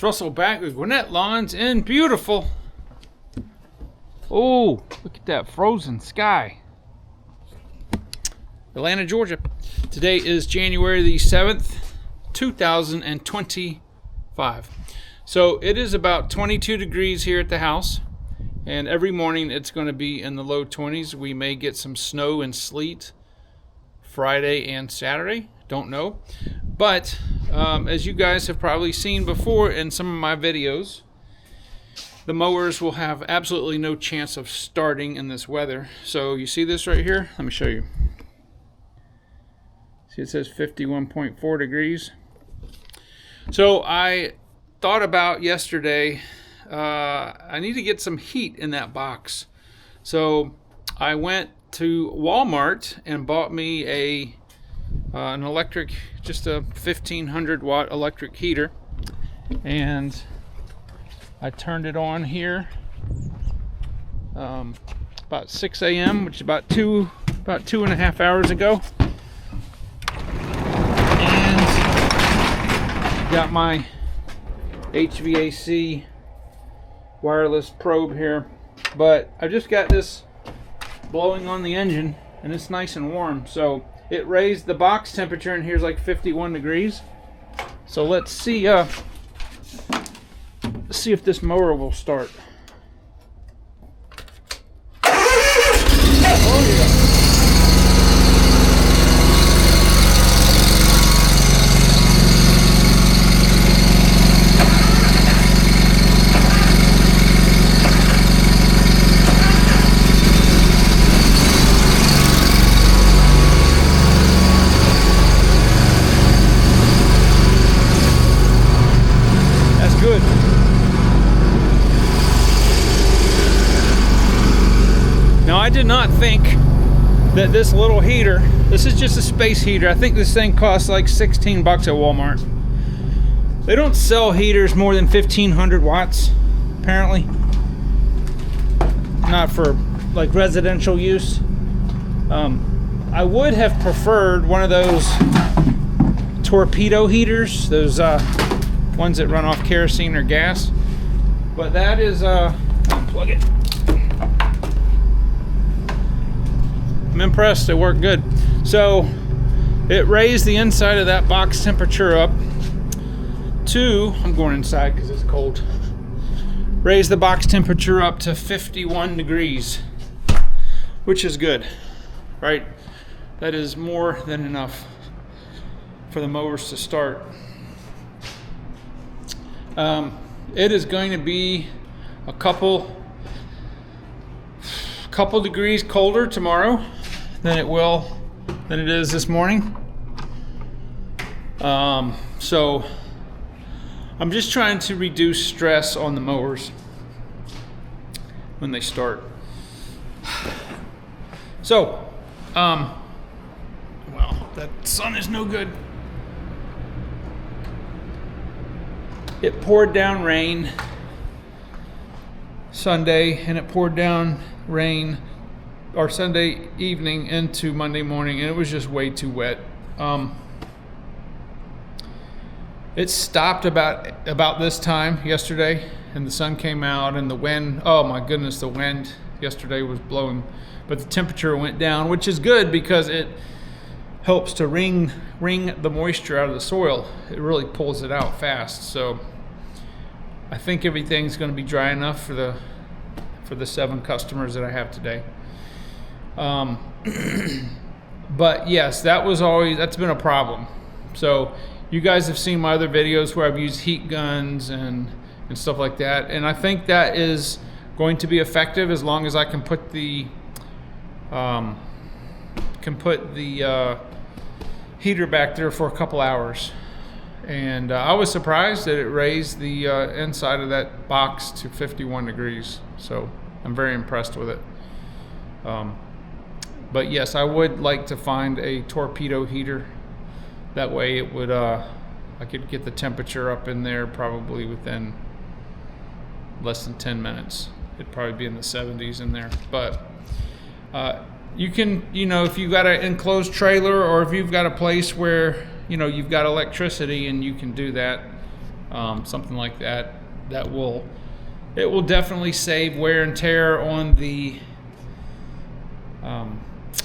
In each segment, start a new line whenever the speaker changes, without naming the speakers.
Russell back with Gwinnett Lawns in beautiful. Oh, look at that frozen sky. Atlanta, Georgia. Today is January the 7th, 2025. So it is about 22 degrees here at the house. And every morning it's going to be in the low 20s. We may get some snow and sleet Friday and Saturday. Don't know. But as you guys have probably seen before in some of my videos, the mowers will have absolutely no chance of starting in this weather. So you see this right here? Let me show you. See, it says 51.4 degrees. So I thought about yesterday, I need to get some heat in that box. So I went to Walmart and bought me an electric, just a 1500 watt electric heater, and I turned it on here about 6 a.m., which is about two and a half hours ago, and got my HVAC wireless probe here, but I just got this blowing on the engine and it's nice and warm. So it raised the box temperature in here is like 51 degrees. So let's see if this mower will start. Oh yeah. Good. Now I did not think that this little heater, this is just a space heater. I think this thing costs like 16 bucks at Walmart. They don't sell heaters more than 1500 watts, apparently. Not for like residential use. I would have preferred one of those torpedo heaters, those ones that run off kerosene or gas, but that is unplug it. I'm impressed, it worked good. So it raised the inside of that box temperature up to, I'm going inside because it's cold, raised the box temperature up to 51 degrees, which is good, right? That is more than enough for the mowers to start. It is going to be a couple degrees colder tomorrow than it is this morning. So I'm just trying to reduce stress on the mowers when they start. So, well, that sun is no good. It poured down rain Sunday, and it poured down rain or Sunday evening into Monday morning, and it was just way too wet. It stopped about this time yesterday, and the sun came out, and the wind, oh my goodness, the wind yesterday was blowing, but the temperature went down, which is good because it helps to wring the moisture out of the soil. It really pulls it out fast. So I think everything's going to be dry enough for the 7 customers that I have today. But yes, that's been a problem. So you guys have seen my other videos where I've used heat guns and stuff like that, and I think that is going to be effective as long as I can put the heater back there for a couple hours. And I was surprised that it raised the inside of that box to 51 degrees. So I'm very impressed with it. But yes, I would like to find a torpedo heater. That way it would, I could get the temperature up in there probably within less than 10 minutes. It'd probably be in the 70s in there. But you can, if you've got an enclosed trailer, or if you've got a place where, you've got electricity and you can do that, something like that. It will definitely save wear and tear on the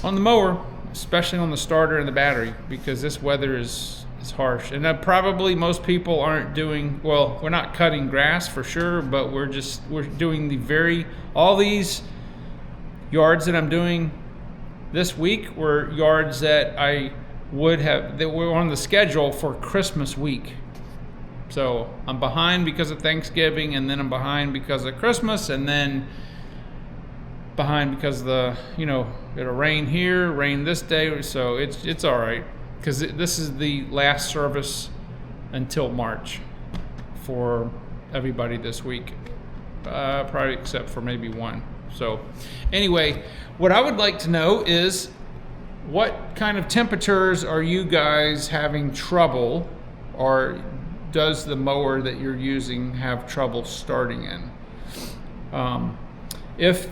mower, especially on the starter and the battery, because this weather is harsh. And probably most people aren't doing well. We're not cutting grass for sure, but we're doing all these yards that I'm doing this week were yards that that were on the schedule for Christmas week. So I'm behind because of Thanksgiving, and then I'm behind because of Christmas, and then behind because it'll rain here, rain this day. So it's all right, because this is the last service until March for everybody this week, probably except for maybe one. So anyway, what I would like to know is, what kind of temperatures are you guys having trouble, or does the mower that you're using have trouble starting in? If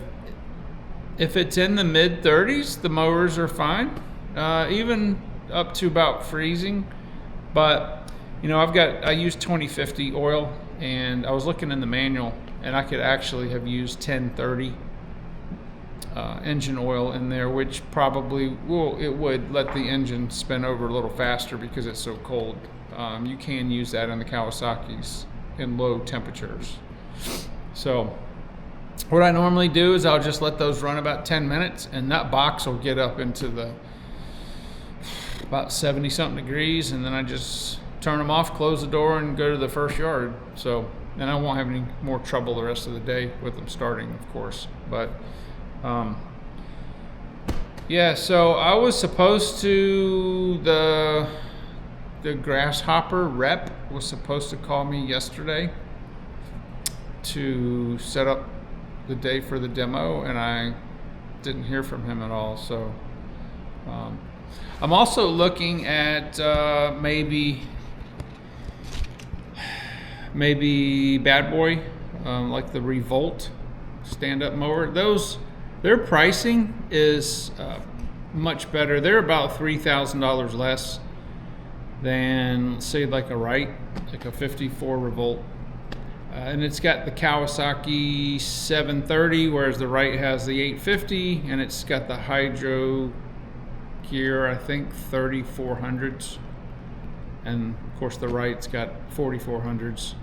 it's in the mid 30s, the mowers are fine, even up to about freezing. But I use 2050 oil, and I was looking in the manual, and I could actually have used 1030 engine oil in there, which probably would let the engine spin over a little faster because it's so cold. You can use that in the Kawasaki's in low temperatures. So what I normally do is I'll just let those run about 10 minutes, and that box will get up into about 70 something degrees, and then I just turn them off, close the door, and go to the first yard. So then I won't have any more trouble the rest of the day with them starting, of course. But so I was supposed to, the grasshopper rep was supposed to call me yesterday to set up the day for the demo, and I didn't hear from him at all. So I'm also looking at maybe Bad Boy, like the Revolt stand-up mower. Their pricing is much better. They're about $3,000 less than, say, like a 54 Revolt. And it's got the Kawasaki 730, whereas the Wright has the 850, and it's got the Hydro Gear, I think, 3400s. And of course the Wright's got 4400s.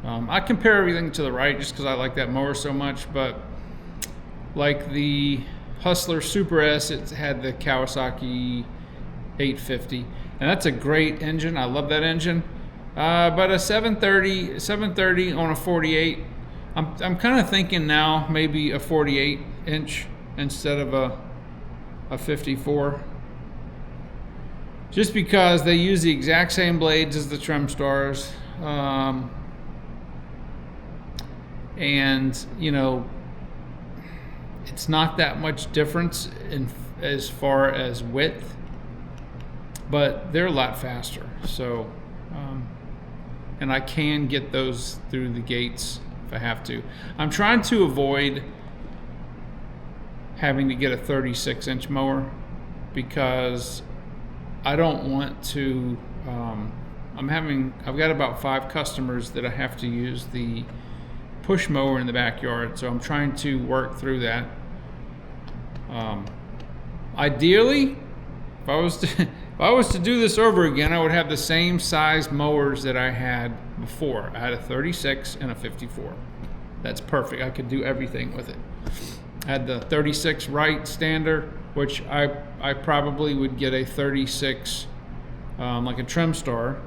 I compare everything to the Wright just because I like that mower so much, but like the Hustler Super S, it had the Kawasaki 850, and that's a great engine. I love that engine. But a 730 on a 48, I'm kind of thinking now maybe a 48 inch instead of a 54, just because they use the exact same blades as the Trim Stars, and it's not that much difference as far as width, but they're a lot faster. So and I can get those through the gates if I have to. I'm trying to avoid having to get a 36-inch mower because I don't want to. I've got about 5 customers that I have to use the push mower in the backyard, so I'm trying to work through that. Ideally, if I was to do this over again, I would have the same size mowers that I had before. I had a 36 and a 54. That's perfect. I could do everything with it. I had the 36 Wright standard, which I probably would get a 36 like a Trim Star,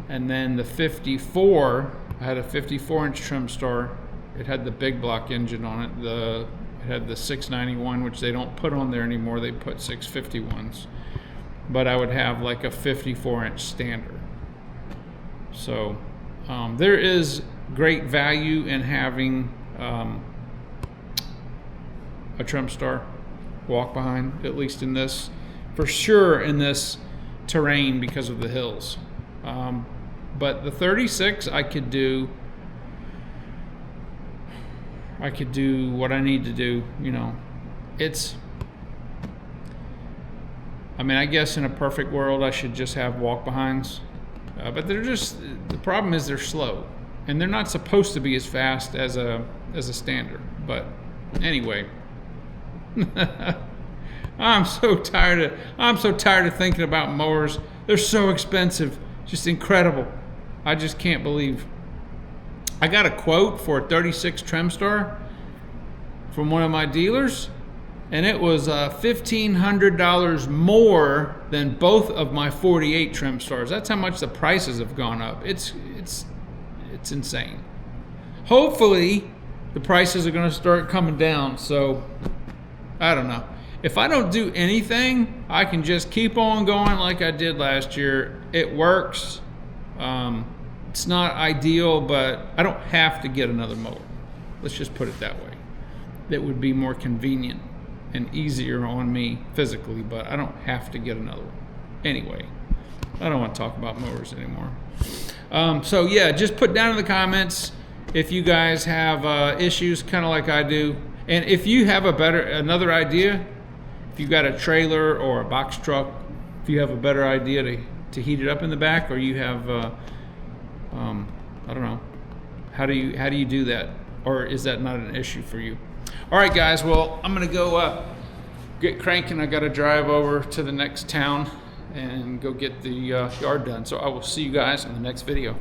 and then the 54, I had a 54-inch Trim Star. It had the big block engine on it. It had the 691, which they don't put on there anymore. They put 651s. But I would have like a 54-inch standard. So there is great value in having a Trim Star walk behind, at least in this, for sure in this terrain because of the hills. But the 36, I could do what I need to do. I guess in a perfect world I should just have walk behinds, But they're just, the problem is they're slow, and they're not supposed to be as fast as a standard. But anyway, I'm so tired of thinking about mowers. They're so expensive, just incredible. I just can't believe. I got a quote for a 36 trim star from one of my dealers, and it was $1,500 more than both of my 48 trim stars. That's how much the prices have gone up. It's insane. Hopefully the prices are going to start coming down. So I don't know. If I don't do anything, I can just keep on going like I did last year. It works. It's not ideal, but I don't have to get another mower. Let's just put it that way. That would be more convenient and easier on me physically, but I don't have to get another one. Anyway, I don't want to talk about mowers anymore. So yeah, just put down in the comments if you guys have issues kind of like I do. And if you have another idea, if you've got a trailer or a box truck, if you have a better idea to heat it up in the back, or you have, I don't know, how do you do that? Or is that not an issue for you? All right, guys, well, I'm gonna go get cranking. I gotta drive over to the next town and go get the yard done. So I will see you guys in the next video.